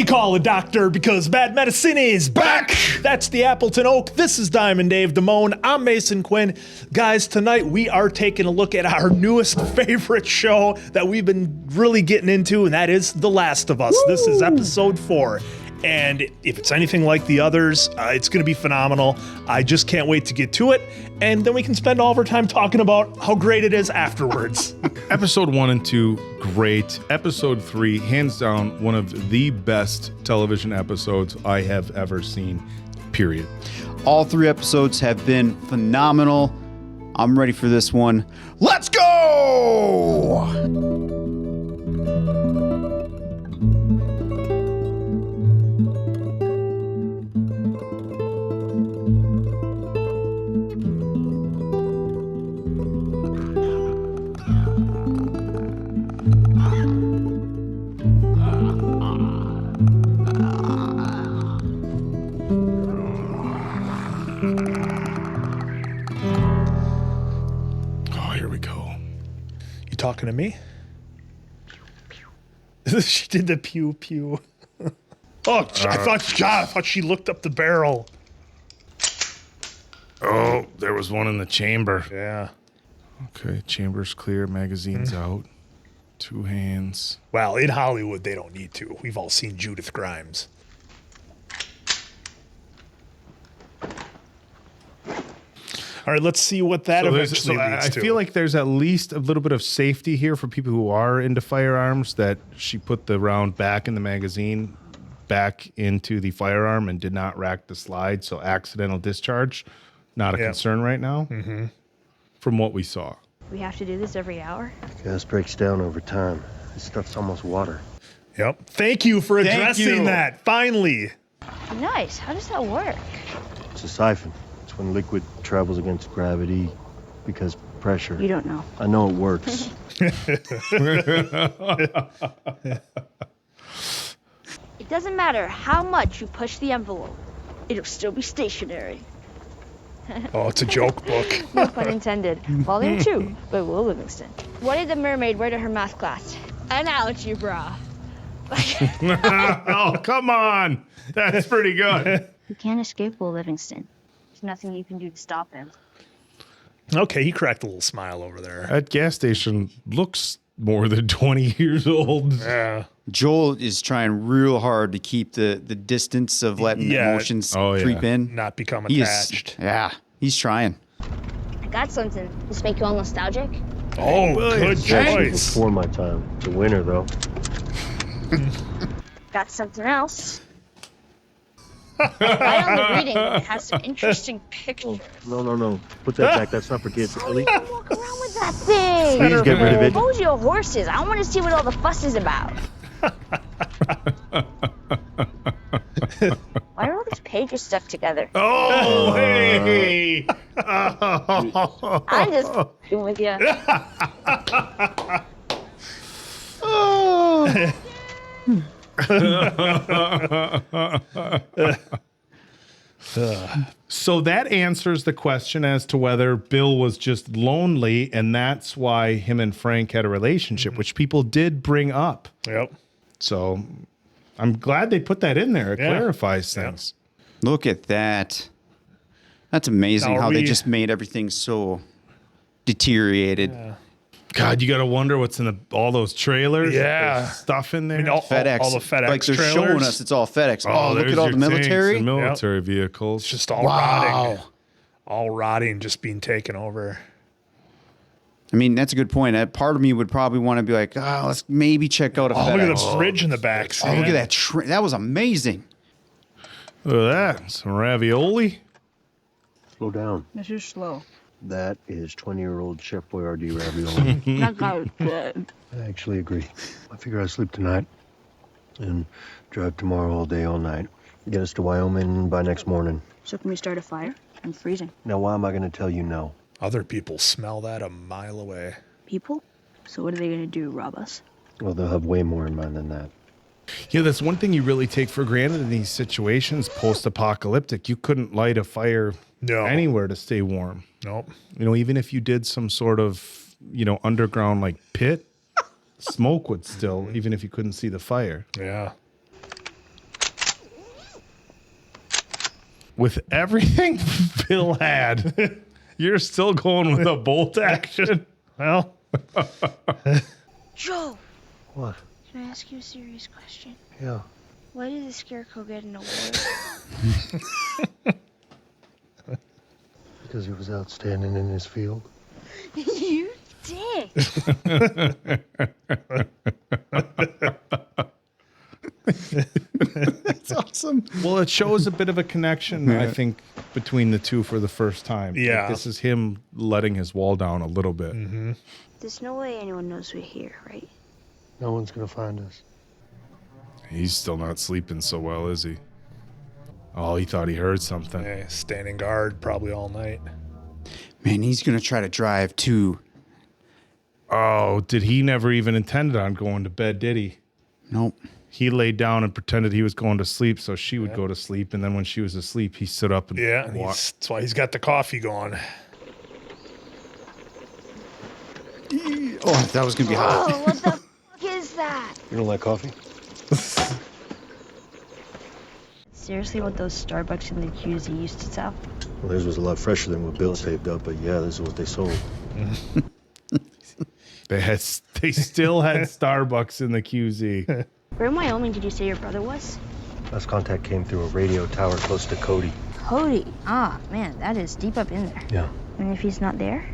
call a doctor because bad medicine is back. That's the Appleton Oak. This is Diamond Dave Damone. I'm Mason Quinn. Guys, tonight we are taking a look at our newest favorite show that we've been really getting into, and that is The Last of Us. Woo! This is episode 4. And if it's anything like the others, it's going to be phenomenal. I just can't wait to get to it. And then we can spend all of our time talking about how great it is afterwards. Episode 1 and 2, great. Episode 3, hands down, one of the best television episodes I have ever seen, period. All 3 episodes have been phenomenal. I'm ready for this one. Let's go! Talking to me? She did the pew pew. Oh, I thought she looked up the barrel. Oh, there was one in the chamber. Yeah. Okay, chamber's clear, magazine's out. 2 hands. Well, in Hollywood, they don't need to. We've all seen Judith Grimes. All right, let's see what that eventually leads to. I feel like there's at least a little bit of safety here for people who are into firearms, that she put the round back in the magazine, back into the firearm, and did not rack the slide. So accidental discharge, not a concern right now, from what we saw. We have to do this every hour? Gas breaks down over time. This stuff's almost water. Yep. Thank you for addressing that, finally. Nice. How does that work? It's a siphon. It's when liquid travels against gravity because pressure. You don't know. I know it works. It doesn't matter how much you push the envelope. It'll still be stationary. Oh, it's a joke book. No pun intended. Volume 2 by Will Livingston. What did the mermaid wear to her math class? An algebra. Oh, come on. That's pretty good. You can't escape Will Livingston. There's nothing you can do to stop him. Okay, he cracked a little smile over there. That gas station looks more than 20 years old. Yeah. Joel is trying real hard to keep the distance of letting emotions creep in. Not become attached. He's trying. I got something. Does this make you all nostalgic? Oh, good choice. Before my time. It's a winner, though. Got something else. Right on the reading, it has some interesting pictures. No. Put that back. That's not for kids. How do you walk around with that thing? Please get rid of it. Those are your horses. I want to see what all the fuss is about. Why are all these pages stuck together? Oh, hey! I'm just f***ing with you. So that answers the question as to whether Bill was just lonely, and that's why him and Frank had a relationship, which people did bring up. Yep. So I'm glad they put that in there. It clarifies things. Look at that. That's amazing how they just made everything so deteriorated. Yeah. God, you got to wonder what's in all those trailers. Yeah. There's stuff in there. FedEx. All the FedEx like they're trailers. showing us it's all FedEx. Oh, look there's at all your the military. tanks, the military vehicles. It's just all rotting. All rotting, just being taken over. I mean, that's a good point. Part of me would probably want to be like, let's maybe check out a FedEx. Look at the fridge in the back. Oh, look at that. That was amazing. Look at that. Some ravioli. Slow down. This is slow. That is 20-year-old Chef Boyardee ravioli. That guy was good. I actually agree. I figure I'll sleep tonight and drive tomorrow all day, all night. Get us to Wyoming by next morning. So can we start a fire? I'm freezing. Now, why am I going to tell you no? Other people smell that a mile away. People? So what are they going to do, rob us? Well, they'll have way more in mind than that. Yeah, that's one thing you really take for granted in these situations, post-apocalyptic. You couldn't light a fire anywhere to stay warm. Nope. You know, even if you did some sort of, underground like pit, smoke would still, even if you couldn't see the fire. Yeah. With everything Bill had, you're still going with a bolt action? Well, Joe, What? can I ask you a serious question? Yeah. Why did the Scarecrow get an award? Because he was outstanding in his field. You dick. That's awesome. Well, it shows a bit of a connection, I think, between the two for the first time. Yeah. Like, this is him letting his wall down a little bit. Mm-hmm. There's no way anyone knows we're here, right? No one's gonna find us. He's still not sleeping so well, is he? Oh, he thought he heard something. Yeah, standing guard probably all night. Man, he's going to try to drive too. Oh, did he never even intended on going to bed, did he? Nope. He laid down and pretended he was going to sleep so she would go to sleep. And then when she was asleep, he stood up and Yeah, and walked. that's why he's got the coffee going. Oh, that was going to be hot. Oh, what the fuck is that? You don't like coffee? Seriously, what those Starbucks in the QZ used to sell? Well, theirs was a lot fresher than what Bill saved up, but yeah, this is what they sold. They still had Starbucks in the QZ. Where in Wyoming did you say your brother was? Last contact came through a radio tower close to Cody. Cody. Ah, man, that is deep up in there. Yeah. And if he's not there?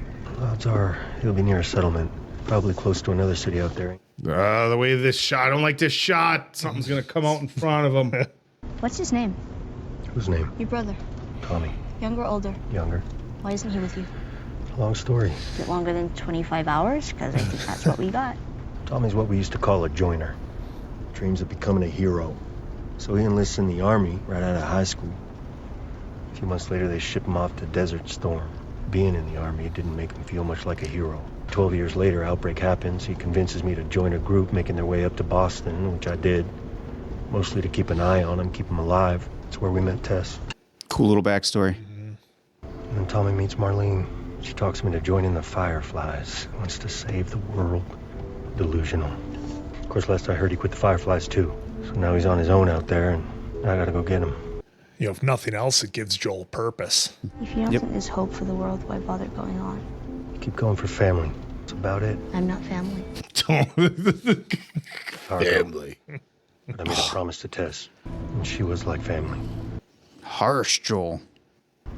Odds are he'll be near a settlement. Probably close to another city out there. The way this shot, I don't like this shot. Something's going to come out in front of him. What's his name? Whose name? Your brother. Tommy. Younger or older? Younger. Why isn't he with you? Long story. Is it longer than 25 hours? Because I think that's what we got. Tommy's what we used to call a joiner. Dreams of becoming a hero. So he enlists in the army right out of high school. A few months later, they ship him off to Desert Storm. Being in the army didn't make him feel much like a hero. 12 years later, outbreak happens. He convinces me to join a group making their way up to Boston, which I did. Mostly to keep an eye on him, keep him alive. That's where we met Tess. Cool little backstory. And then Tommy meets Marlene. She talks me to join in the Fireflies. Wants to save the world. Delusional. Of course, last I heard, he quit the Fireflies too. So now he's on his own out there, and I gotta go get him. You know, if nothing else, it gives Joel purpose. If you don't think there's hope for the world, why bother going on? Keep going for family. That's about it. I'm not family. Family. But I made a promise to Tess, and she was like family. Harsh, Joel.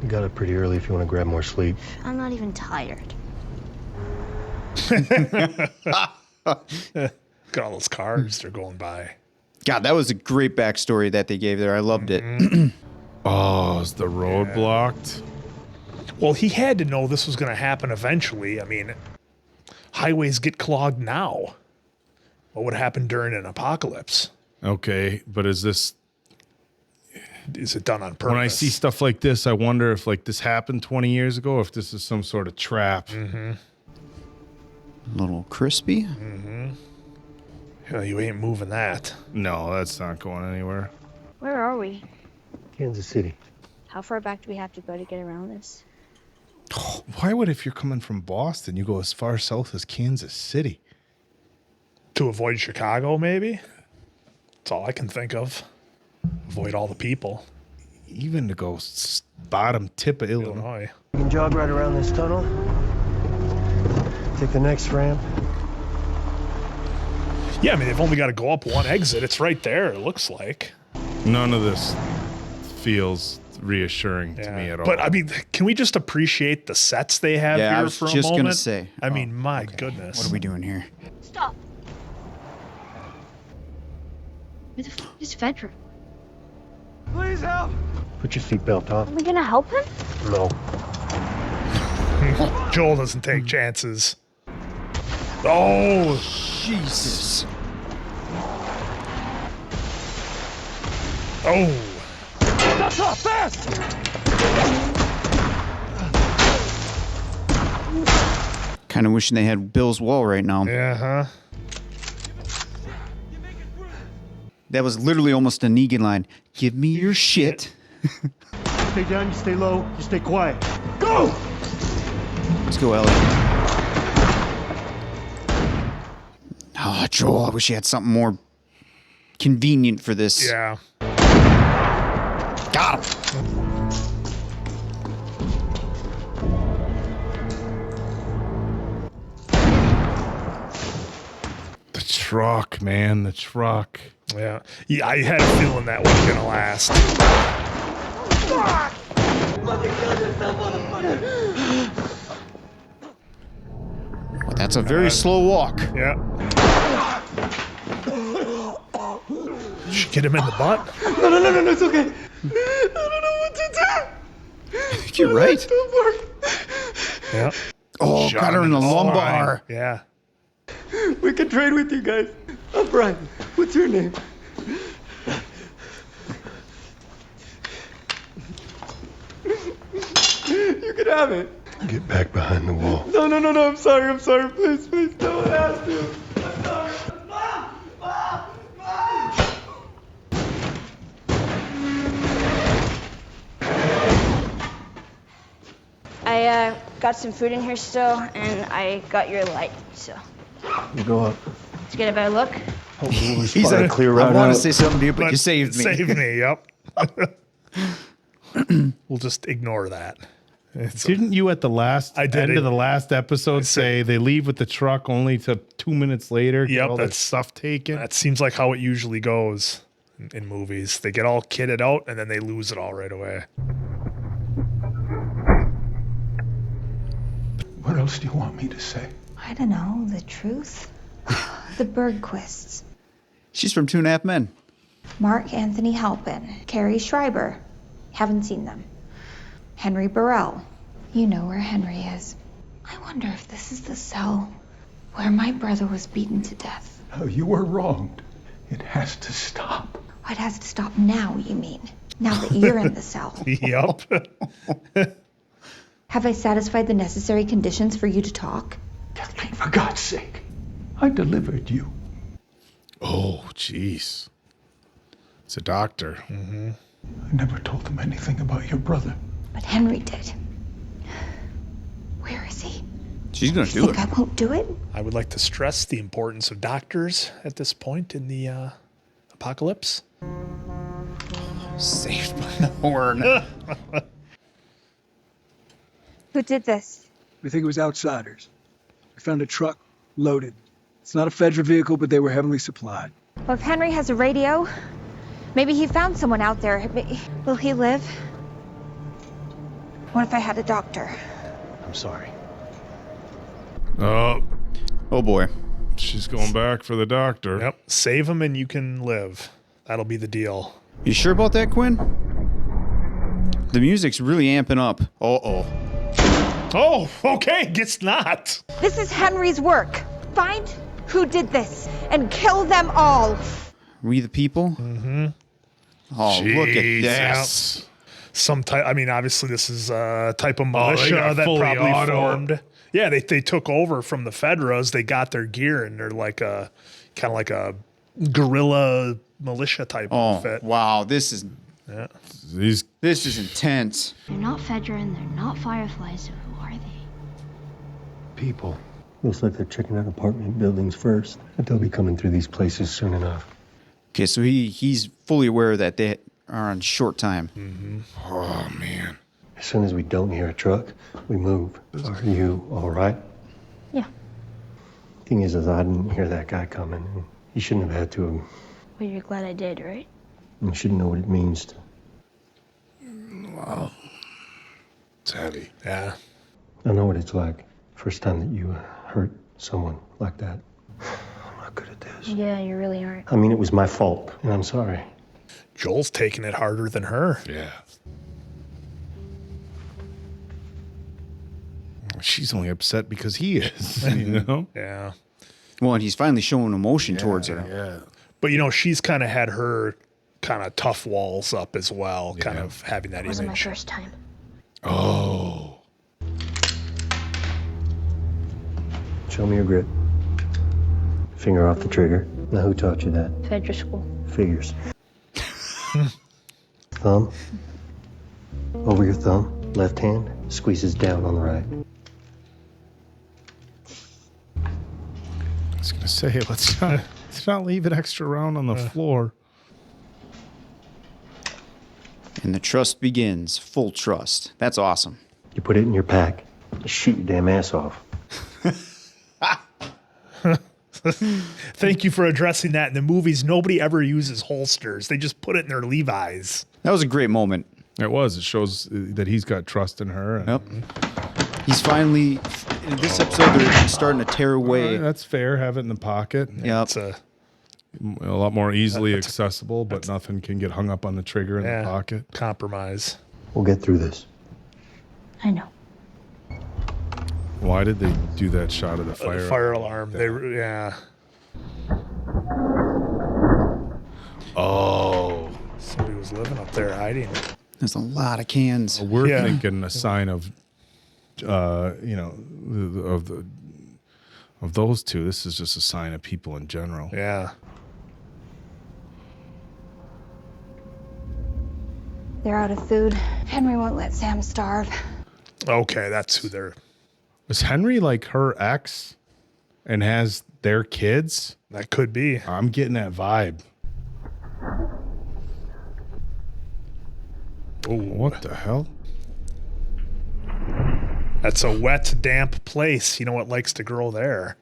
You got up pretty early if you want to grab more sleep. I'm not even tired. Look at all those cars they're going by. God, that was a great backstory that they gave there. I loved it. Oh, is the road blocked? Well, he had to know this was going to happen eventually. I mean, highways get clogged now. What would happen during an apocalypse? Okay, but is this... Is it done on purpose? When I see stuff like this, I wonder if like this happened 20 years ago, or if this is some sort of trap. A little crispy. Yeah, you ain't moving that. No, that's not going anywhere. Where are we? Kansas City. How far back do we have to go to get around this? Why would, if you're coming from Boston, you go as far south as Kansas City? To avoid Chicago, maybe? That's all I can think of. Avoid all the people. Even to go bottom tip of Illinois. Illinois. You can jog right around this tunnel. Take the next ramp. Yeah, I mean, they've only got to go up one exit. It's right there, it looks like. None of this feels reassuring to me at all. But, I mean, can we just appreciate the sets they have Yeah, I here was for a just moment? gonna say. I mean, my goodness. What are we doing here? Stop. Where the fuck is Fedra? Please help! Put your seatbelt on. Are we gonna help him? No. Joel doesn't take chances. Oh, Jesus. oh. That's not fast! Kind of wishing they had Bill's wall right now. Yeah, huh? That was literally almost a Negan line. Give me your shit. Stay down, you stay low, you stay quiet. Go! Let's go, Ellie. Oh, Joel, I wish you had something more convenient for this. Yeah. Got him. truck, man. The truck. Yeah. I had a feeling that wasn't going to last. Well, that's a very slow walk. Yeah. Did she get him in the butt? No, it's okay. I don't know what to do. I think you're right. Yeah. Oh, got her in the lumbar. Yeah. We can trade with you guys. I'm Brian. What's your name? You can have it. Get back behind the wall. No. I'm sorry. Please, don't ask me. I'm sorry. Mom! I got some food in here still, and I got your light, so. You go up. Let's get a better look. He's like, clear I route want out. to say something to you, but you saved me. Saved me, yep. We'll just ignore that. Didn't you at the last I did end it. of the last episode say they leave with the truck only to 2 minutes later get Yep, all their that's- stuff taken? That seems like how it usually goes in movies. They get all kitted out, and then they lose it all right away. What else do you want me to say? I don't know, the truth? The Bergquists. She's from 2.5 Men. Mark Anthony Halpin. Carrie Schreiber. Haven't seen them. Henry Burrell. You know where Henry is. I wonder if this is the cell where my brother was beaten to death. No, you were wronged. It has to stop. It has to stop now, you mean? Now that you're in the cell. Yep. Have I satisfied the necessary conditions for you to talk? Kathleen, for God's sake. I delivered you. Oh, jeez. It's a doctor. I never told them anything about your brother. But Henry did. Where is he? She's going to do Think it. I won't do it? I would like to stress the importance of doctors at this point in the apocalypse. Saved by the horn. Who did this? We think it was outsiders. We found a truck loaded. It's not a Fedra vehicle, but they were heavily supplied. Well, if Henry has a radio, maybe he found someone out there. Will he live? What if I had a doctor? I'm sorry. Oh, Oh, boy. she's going back for the doctor. Yep. Save him and you can live. That'll be the deal. You sure about that, Quinn? The music's really amping up. Uh-oh. Oh, okay. Guess not. This is Henry's work. Find who did this and kill them all. We the people? Mm-hmm. Oh, look at Jesus. that. Some type. I mean, obviously, this is a type of they militia got that fully probably auto. formed. Yeah, they took over from the Fedras. They got their gear, and they're like a kind of like a guerrilla militia type Oh, outfit. wow. This is These intense. They're not Fedra and they're not fireflies, so who are they? People. Looks like they're checking out apartment buildings first. But they'll be coming through these places soon enough. Okay, so he's fully aware that they are on short time. oh man. As soon as we don't hear a truck, we move. Are you all right? Yeah. Thing is I didn't hear that guy coming. He shouldn't have had to have. Well, you're glad I did, right? You shouldn't know what it means to. Wow. It's heavy. Yeah. I know what it's like. First time that you hurt someone like that. I'm not good at this. Yeah, you really aren't. I mean, it was my fault, and I'm sorry. Joel's taking it harder than her. Yeah. She's only upset because he is, you know? Yeah. Well, and he's finally showing emotion towards her. Yeah. But, you know, she's kind of had her kind of tough walls up as well, kind of having that It wasn't my image. first time. Oh. Show me your grip. Finger off the trigger. Now, who taught you that? Fedra school. Figures. Thumb. Over your thumb. Left hand squeezes down on the right. I was going to say, let's not leave it extra round on the floor. And the trust begins. Full trust. That's awesome. You put it in your pack. You shoot your damn ass off. Thank you for addressing that. In the movies, nobody ever uses holsters. They just put it in their Levi's. That was a great moment. It was. It shows that he's got trust in her. And Yep. He's finally, in this episode, they're starting to tear away. That's fair. Have it in the pocket. Yep. It's a lot more easily accessible, but nothing can get hung up on the trigger in the pocket. Compromise. We'll get through this. I know. Why did they do that shot of the fire? The fire alarm. Oh. Somebody was living up there hiding. There's a lot of cans. We're thinking a sign of, of those two. This is just a sign of people in general. Yeah. They're out of food. Henry won't let Sam starve. Okay, that's who they're... Is Henry like her ex and has their kids? That could be. I'm getting that vibe. Oh, what the hell? That's a wet, damp place. You know what likes to grow there?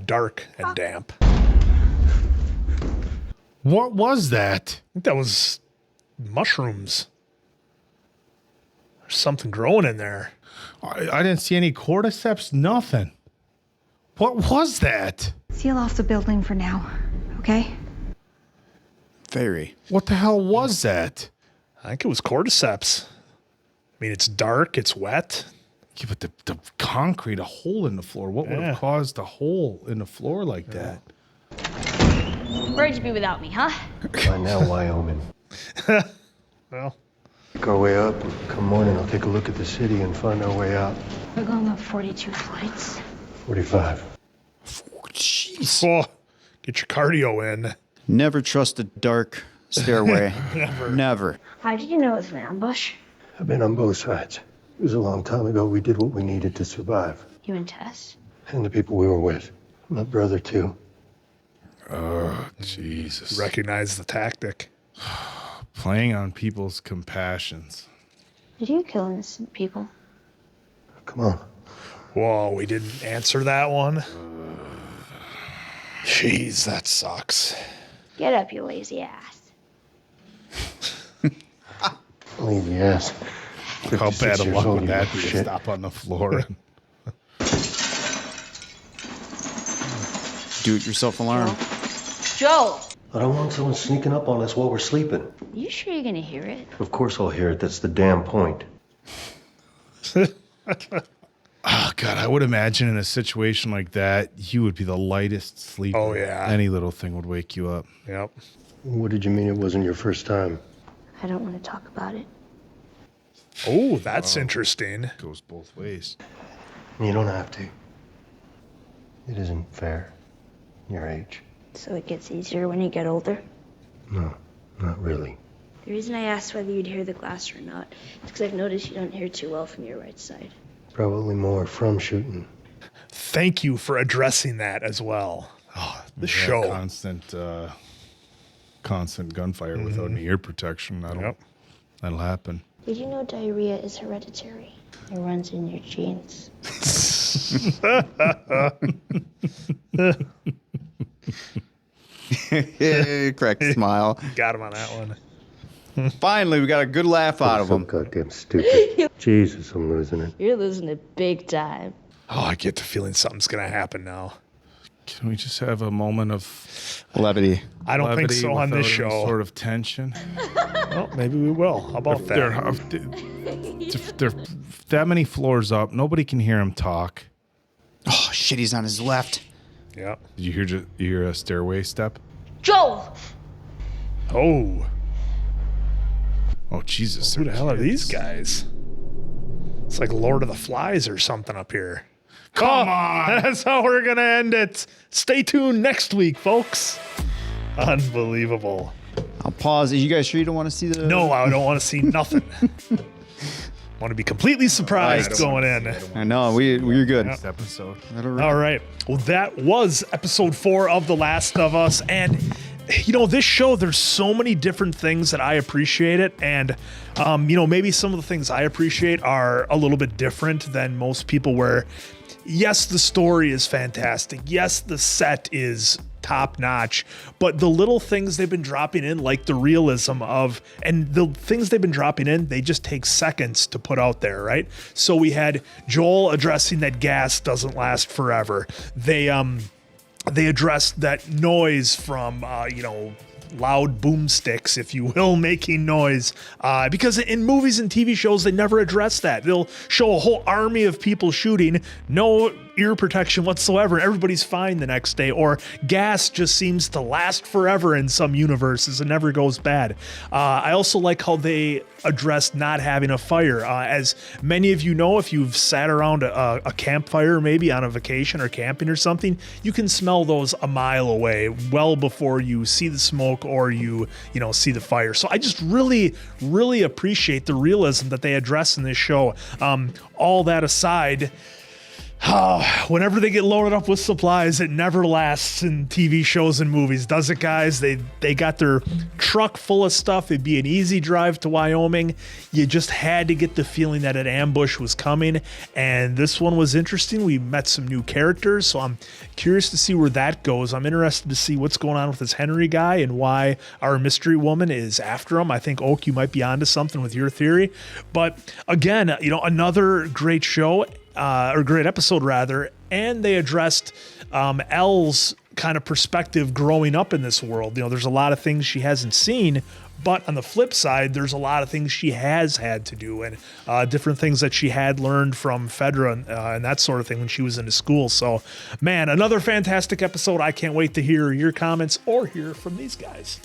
Dark and damp. What was that? I think that was mushrooms. There's something growing in there. I didn't see any cordyceps, nothing. What was that? Seal off the building for now, okay? Very. What the hell was that? I think it was cordyceps. I mean, it's dark, it's wet. Yeah, but the concrete, a hole in the floor. What would have caused a hole in the floor like that? Where'd you be without me, huh? By now, Wyoming. Well, Make our way up, and come morning, I'll take a look at the city and find our way out. We're going up 42 flights. 45. Jeez. oh, get your cardio in. Never trust a dark stairway. Never. How did you know it was an ambush? I've been on both sides. It was a long time ago. We did what we needed to survive. You and Tess? And the people we were with. My brother, too. Oh, Jesus. Recognize the tactic. Playing on people's compassions. Did you kill innocent people? Come on. Whoa, we didn't answer that one. Jeez, that sucks. Get up, you lazy ass. Leave the ass. How bad 56 of years luck old, would you that be to shit. stop on the floor? Do-it-yourself alarm. Joel! I don't want someone sneaking up on us while we're sleeping. You sure you're gonna hear it? Of course I'll hear it. That's the damn point. Oh, God, I would imagine in a situation like that, you would be the lightest sleeper. Oh, yeah. Any little thing would wake you up. Yep. What did you mean it wasn't your first time? I don't want to talk about it. Oh, that's interesting. Goes both ways. You don't have to. It isn't fair. Your age. So it gets easier when you get older? No, not really. The reason I asked whether you'd hear the glass or not is because I've noticed you don't hear too well from your right side. Probably more from shooting. Thank you for addressing that as well. Oh, the show. Constant gunfire without any ear protection. That'll happen. Did you know diarrhea is hereditary? It runs in your genes. Crack smile. Got him on that one. Finally, we got a good laugh out of So him. goddamn stupid. Jesus, I'm losing it. You're losing it big time. Oh, I get the feeling something's going to happen now. Can we just have a moment of Levity. I don't think levity so on this without any show. sort of tension? Well, maybe we will. How about They're, that? they're that many floors up. Nobody can hear him talk. Oh, shit, he's on his left. Yeah. Did you hear a stairway step? Joel! Oh, Oh, Jesus. who the hell are these guys? It's like Lord of the Flies or something up here. Come on. That's how we're going to end it. Stay tuned next week, folks. Unbelievable. I'll pause. Are you guys sure you don't want to see the... No, I don't want to see nothing. Want to be completely surprised going in. I know. We're good. Next episode. All right. Well, that was episode 4 of The Last of Us. And, you know, this show, there's so many different things that I appreciate it. And, you know, maybe some of the things I appreciate are a little bit different than most people where, yes, the story is fantastic. Yes, the set is top notch, but the little things they've been dropping in, like the realism of, and the things they've been dropping in, they just take seconds to put out there, right? So we had Joel addressing that gas doesn't last forever. They addressed that noise from, loud boomsticks, if you will, making noise. Because in movies and TV shows, they never address that. They'll show a whole army of people shooting, no ear protection whatsoever. Everybody's fine the next day. Or gas just seems to last forever in some universes and never goes bad. I also like how they addressed not having a fire. As many of you know, if you've sat around a campfire, maybe on a vacation or camping or something, you can smell those a mile away, well before you see the smoke or you see the fire. So I just really, really appreciate the realism that they address in this show. All that aside, whenever they get loaded up with supplies, it never lasts in TV shows and movies, does it, guys? They got their truck full of stuff. It'd be an easy drive to Wyoming. You just had to get the feeling that an ambush was coming, and this one was interesting. We met some new characters, so I'm curious to see where that goes. I'm interested to see what's going on with this Henry guy and why our mystery woman is after him. I think, Oak, you might be onto something with your theory. But again, another great show. Or great episode rather, and they addressed Elle's kind of perspective growing up in this world. There's a lot of things she hasn't seen, but on the flip side, there's a lot of things she has had to do, and different things that she had learned from Fedra and that sort of thing when she was into school. So, man, another fantastic episode. I can't wait to hear your comments or hear from these guys.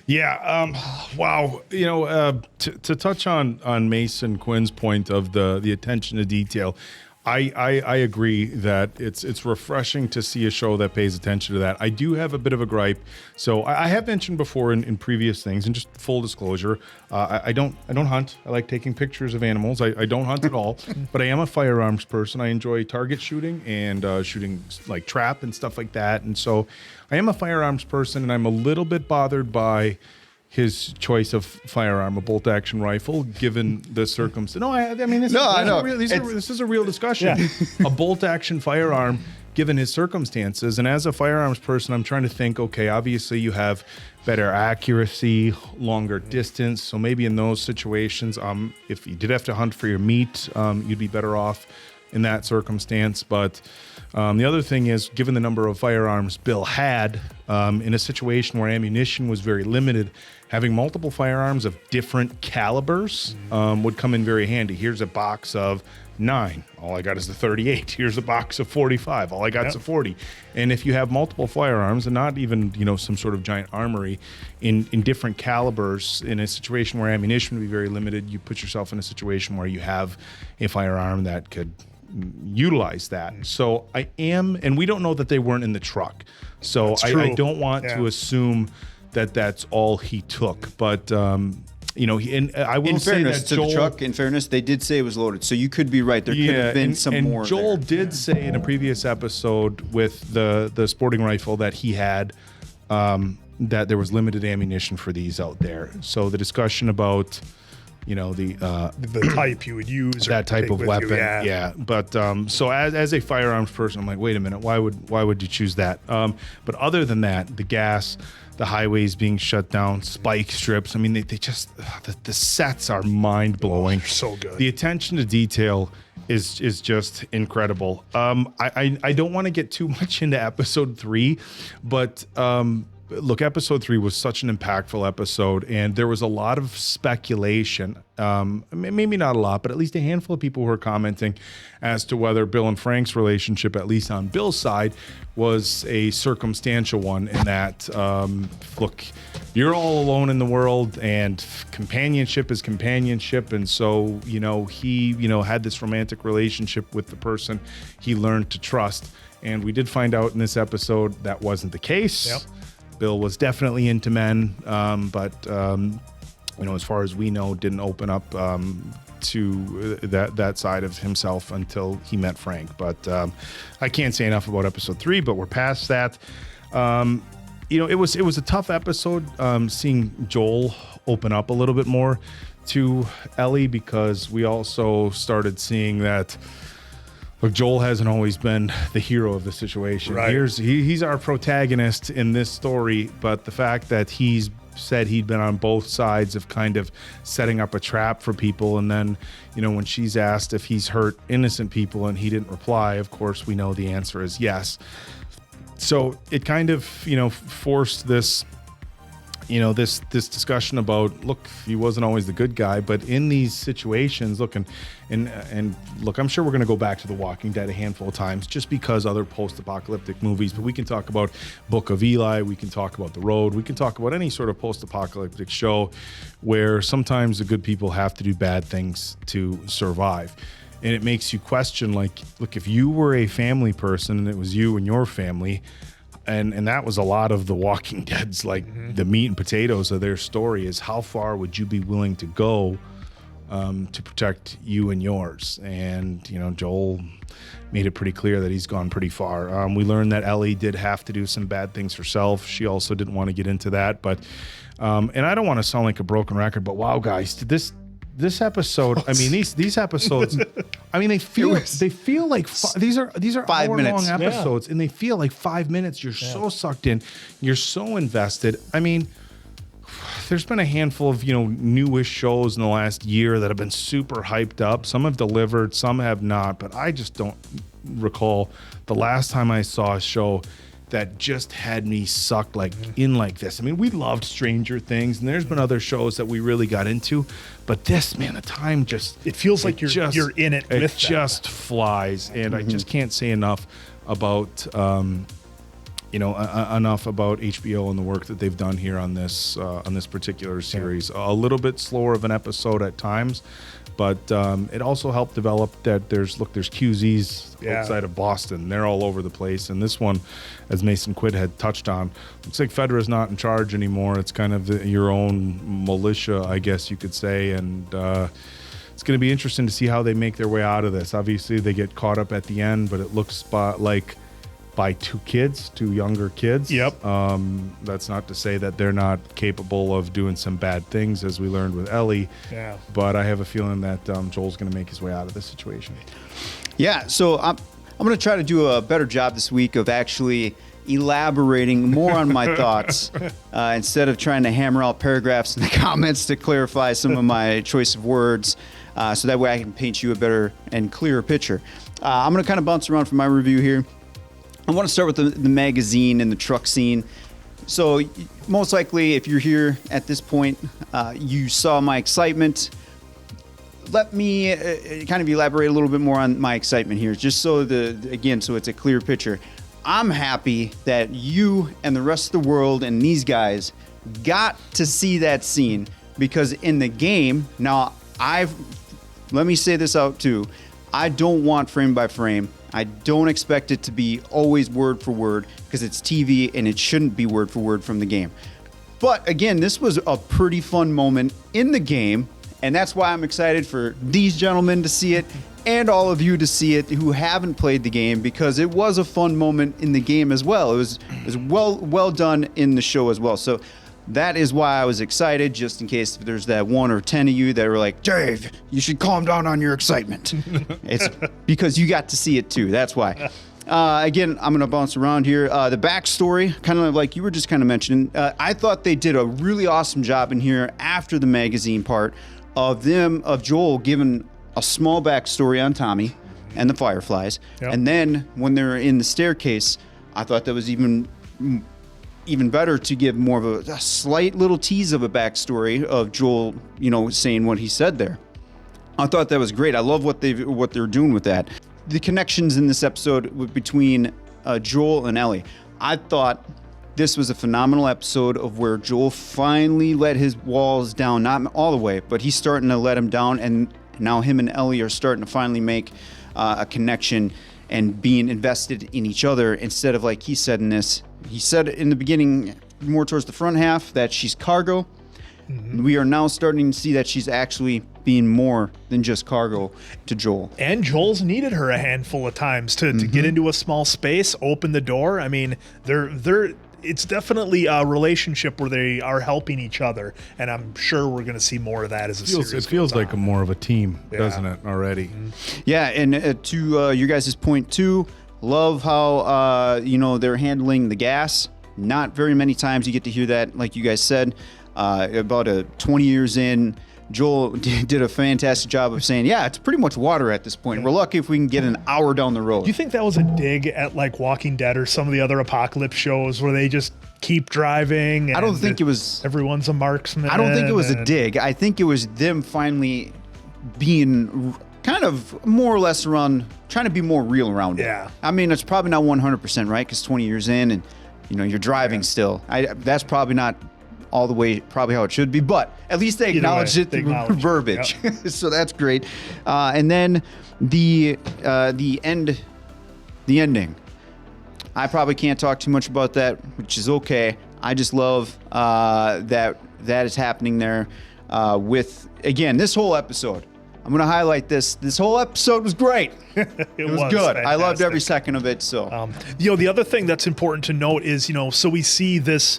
Yeah. Wow. To touch on Mason Quinn's point of the attention to detail, I agree that it's refreshing to see a show that pays attention to that. I do have a bit of a gripe. So I have mentioned before in previous things, and just full disclosure, I don't hunt. I like taking pictures of animals. I don't hunt at all, but I am a firearms person. I enjoy target shooting and shooting like trap and stuff like that. And so I am a firearms person, and I'm a little bit bothered by his choice of firearm, a bolt-action rifle, given the circumstance. No, I mean, this is a real discussion. Yeah. A bolt-action firearm, given his circumstances. And as a firearms person, I'm trying to think, okay, obviously you have better accuracy, longer distance. So maybe in those situations, if you did have to hunt for your meat, you'd be better off in that circumstance. But the other thing is, given the number of firearms Bill had, in a situation where ammunition was very limited, having multiple firearms of different calibers would come in very handy. Here's a box of 9. All I got is the 38. Here's a box of 45. All I got is a 40. And if you have multiple firearms, and not even some sort of giant armory in different calibers, in a situation where ammunition would be very limited, you put yourself in a situation where you have a firearm that could utilize that. So I am, and we don't know that they weren't in the truck. So I don't want to assume that that's all he took. But I will say that Joel, the truck, in fairness, they did say it was loaded. So you could be right. There could have been some more. Joel did say in a previous episode with the sporting rifle that he had, that there was limited ammunition for these out there. So the discussion about the type you would use, that type of weapon, But so as a firearms person, I'm like, wait a minute, why would you choose that? But other than that, the gas, the highways being shut down, spike strips. I mean, they just the sets are mind blowing. So good. The attention to detail is just incredible. I don't want to get too much into episode 3, but look, episode 3 was such an impactful episode, and there was a lot of speculation. Maybe not a lot, but at least a handful of people who were commenting as to whether Bill and Frank's relationship, at least on Bill's side, was a circumstantial one, in that, look, you're all alone in the world, and companionship is companionship. And so, he, had this romantic relationship with the person he learned to trust. And we did find out in this episode that wasn't the case. Yep. Bill was definitely into men, but as far as we know, didn't open up to that side of himself until he met Frank. But I can't say enough about episode 3, but we're past that. It was a tough episode, seeing Joel open up a little bit more to Ellie, because we also started seeing that Look, Joel hasn't always been the hero of the situation. Right. He's our protagonist in this story, but the fact that he's said he'd been on both sides of kind of setting up a trap for people, and then, when she's asked if he's hurt innocent people and he didn't reply, of course we know the answer is yes. So it kind of, forced this, this discussion about, look, he wasn't always the good guy, but in these situations, look, and look, I'm sure we're going to go back to The Walking Dead a handful of times just because other post-apocalyptic movies, but we can talk about Book of Eli, we can talk about The Road, we can talk about any sort of post-apocalyptic show where sometimes the good people have to do bad things to survive. And it makes you question, like, look, if you were a family person and it was you and your family, and that was a lot of The Walking Dead's, like, the meat and potatoes of their story, is how far would you be willing to go to protect you and yours? And, Joel made it pretty clear that he's gone pretty far. We learned that Ellie did have to do some bad things herself. She also didn't want to get into that. But, and I don't want to sound like a broken record, but wow, guys, this episode, I mean, these episodes, I mean, they feel like these are 5 minutes long episodes, and they feel like 5 minutes. You're so sucked in, you're so invested. I mean, there's been a handful of newish shows in the last year that have been super hyped up. Some have delivered, some have not. But I just don't recall the last time I saw a show that just had me sucked in like this. I mean, we loved Stranger Things, and there's been other shows that we really got into, but this, man, the time just... It feels like you're in it with them. It just flies, and I just can't say enough about, enough about HBO and the work that they've done here on this particular series. A little bit slower of an episode at times, but it also helped develop that there's QZs outside of Boston. They're all over the place. And this one, as Mason Quinn had touched on, looks like Fedra's not in charge anymore. It's kind of your own militia, I guess you could say. And it's going to be interesting to see how they make their way out of this. Obviously, they get caught up at the end, but it looks like by two younger kids. Yep. That's not to say that they're not capable of doing some bad things, as we learned with Ellie. Yeah. But I have a feeling that Joel's going to make his way out of this situation. Yeah. So I'm going to try to do a better job this week of actually elaborating more on my thoughts instead of trying to hammer out paragraphs in the comments to clarify some of my choice of words. So that way I can paint you a better and clearer picture. I'm going to kind of bounce around for my review here. I want to start with the magazine and the truck scene. So most likely, if you're here at this point, you saw my excitement. Let me kind of elaborate a little bit more on my excitement here, just so so it's a clear picture. I'm happy that you and the rest of the world and these guys got to see that scene, because in the game, now let me say this out too, I don't want frame by frame. I don't expect it to be always word for word, because it's TV and it shouldn't be word for word from the game. But again, this was a pretty fun moment in the game, and that's why I'm excited for these gentlemen to see it and all of you to see it who haven't played the game, because it was a fun moment in the game as well. It was well done in the show as well. So that is why I was excited, just in case if there's that 1 or 10 of you that were like, Dave, you should calm down on your excitement. It's because you got to see it too. That's why. Again, I'm going to bounce around here. The backstory, kind of like you were just kind of mentioning, I thought they did a really awesome job in here after the magazine part of Joel giving a small backstory on Tommy and the Fireflies. Yep. And then when they're in the staircase, I thought that was even better to give more of a slight little tease of a backstory of Joel, saying what he said there. I thought that was great. I love what they're doing with that. The connections in this episode between Joel and Ellie. I thought this was a phenomenal episode of where Joel finally let his walls down, not all the way, but he's starting to let them down, and now him and Ellie are starting to finally make a connection and being invested in each other, instead of, like he said in this, he said in the beginning, more towards the front half, that she's cargo. Mm-hmm. We are now starting to see that she's actually being more than just cargo to Joel. And Joel's needed her a handful of times to get into a small space, open the door. I mean, they're it's definitely a relationship where they are helping each other, and I'm sure we're going to see more of that as a series. It feels like a more of a team, Yeah. doesn't it, already? Yeah, and to your guys' point too, love how they're handling the gas. Not very many times you get to hear that, like you guys said. About 20 years in, Joel did a fantastic job of saying, yeah, it's pretty much water at this point. We're lucky if we can get an hour down the road. Do you think that was a dig at like Walking Dead or some of the other apocalypse shows where they just keep driving? I don't think it was. Everyone's a marksman. I don't think it was a and- dig. I think it was them finally being kind of more or less trying to be more real around it. Yeah. I mean, it's probably not 100%, right? Because 20 years in and, you're driving still. That's probably not all the way probably how it should be, but at least they acknowledged it through verbiage. Yep. So that's great. And then the ending. I probably can't talk too much about that, which is okay. I just love that is happening there with, again, this whole episode. I'm going to highlight this. This whole episode was great. It was good. Fantastic. I loved every second of it. So, the other thing that's important to note is, so we see this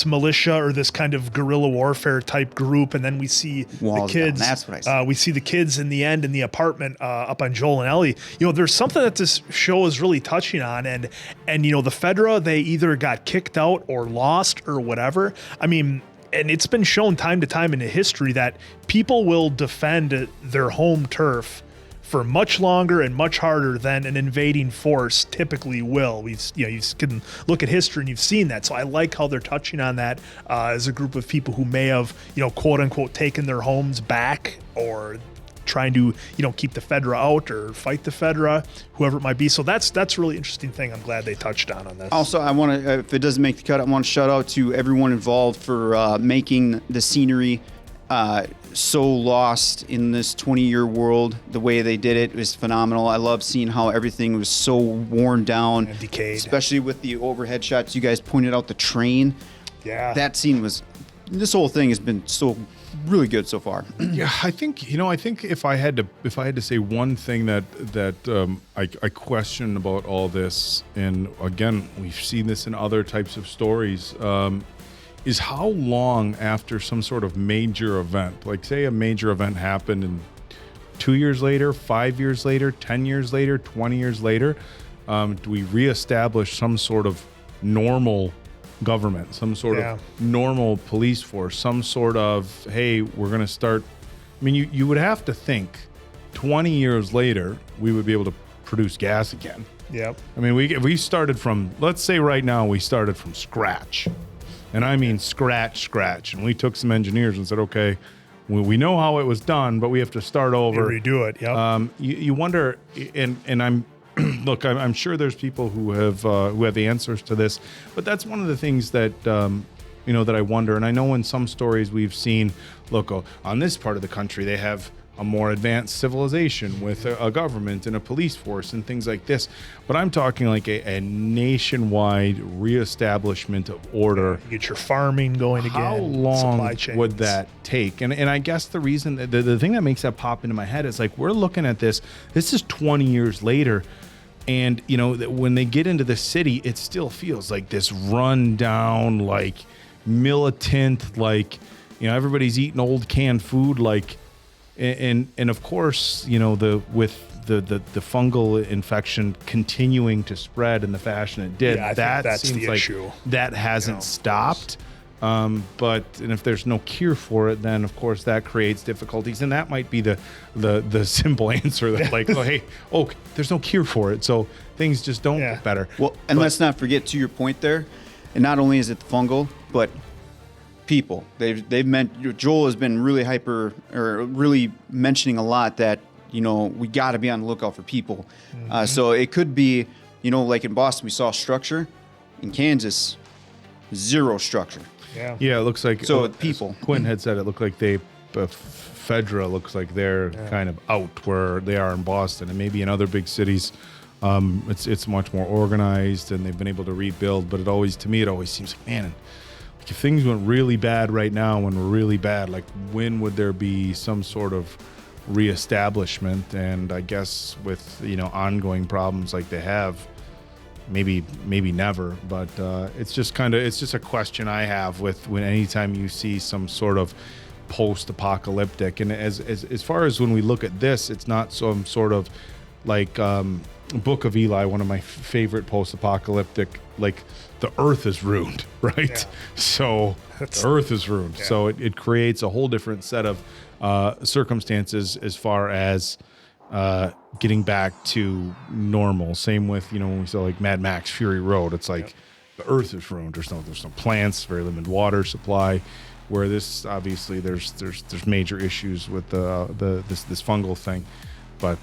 militia or this kind of guerrilla warfare type group, and then we see Walls the kids. down. That's what I said. We see the kids in the end in the apartment up on Joel and Ellie. There's something that this show is really touching on, and the Fedra, they either got kicked out or lost or whatever. I mean. And it's been shown time to time in history that people will defend their home turf for much longer and much harder than an invading force typically will. You can look at history and you've seen that. So I like how they're touching on that as a group of people who may have, quote unquote, taken their homes back or trying to, keep the Fedra out or fight the Fedra, whoever it might be. So that's a really interesting thing. I'm glad they touched on this. Also, I want to, if it doesn't make the cut, I want to shout out to everyone involved for making the scenery so lost in this 20-year world. The way they did it was phenomenal. I love seeing how everything was so worn down and decayed, especially with the overhead shots. You guys pointed out the train. Yeah, that scene was. This whole thing has been so really good so far. Yeah, I think if I had to say one thing that I question about all this, and again we've seen this in other types of stories, is how long after some sort of major event, like say a major event happened and 2 years later, 5 years later, 10 years later, 20 years later, do we reestablish some sort of normal government, some sort of normal police force, some sort of, hey, we're going to start. I mean, you would have to think 20 years later, we would be able to produce gas again. Yep. I mean, if we started from, let's say right now we started from scratch, and I mean scratch, and we took some engineers and said, okay, we know how it was done, but we have to start over. Redo it. Yep. You wonder, and I'm, look, I'm sure there's people who have the answers to this, but that's one of the things that that I wonder. And I know in some stories we've seen, look, on this part of the country they have a more advanced civilization with a government and a police force and things like this. But I'm talking like a nationwide reestablishment of order. You get your farming going again. How long supply chains. would that take? And I guess the reason, the thing that makes that pop into my head is like, we're looking at this is 20 years later. And, when they get into the city, it still feels like this run down, like militant, like, everybody's eating old canned food, like, and of course, with the fungal infection continuing to spread in the fashion it did, I that think that's seems the like issue. that hasn't stopped. And if there's no cure for it, then of course that creates difficulties, and that might be the simple answer that like, there's no cure for it, so things just don't get better. Well, and let's not forget, to your point there, and not only is it the fungal, but people. They've meant, Joel has been really really mentioning a lot that we got to be on the lookout for people. Mm-hmm. So it could be, like in Boston we saw structure, in Kansas zero structure. Yeah, it looks like people. Quinn had said it looked like Fedra looks like they're kind of out where they are in Boston, and maybe in other big cities, it's much more organized and they've been able to rebuild. But it always seems like, man, if things went really bad right now, when we're really bad, like when would there be some sort of reestablishment? And I guess with ongoing problems like they have, maybe never. But it's just a question I have with when anytime you see some sort of post-apocalyptic, and as far as when we look at this, it's not some sort of like Book of Eli, one of my favorite post-apocalyptic, like the earth is ruined, right? Yeah. So the earth is ruined. Yeah. So it creates a whole different set of circumstances as far as getting back to normal. Same with, when we saw like Mad Max Fury Road, it's like the earth is ruined. There's no plants, very limited water supply. Where this obviously there's major issues with this fungal thing. But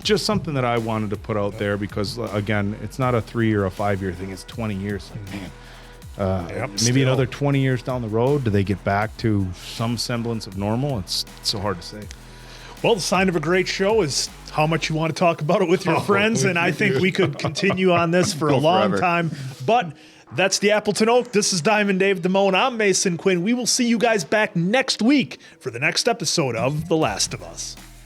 just something that I wanted to put out there because, again, it's not a 3 or a 5 year thing. It's 20 years. Like, man, maybe another 20 years down the road, do they get back to some semblance of normal? It's so hard to say. Well, the sign of a great show is how much you want to talk about it with your friends. And I think we could continue on this for a long time. But that's the Appleton Oak. This is Diamond Dave Damone. I'm Mason Quinn. We will see you guys back next week for the next episode of The Last of Us.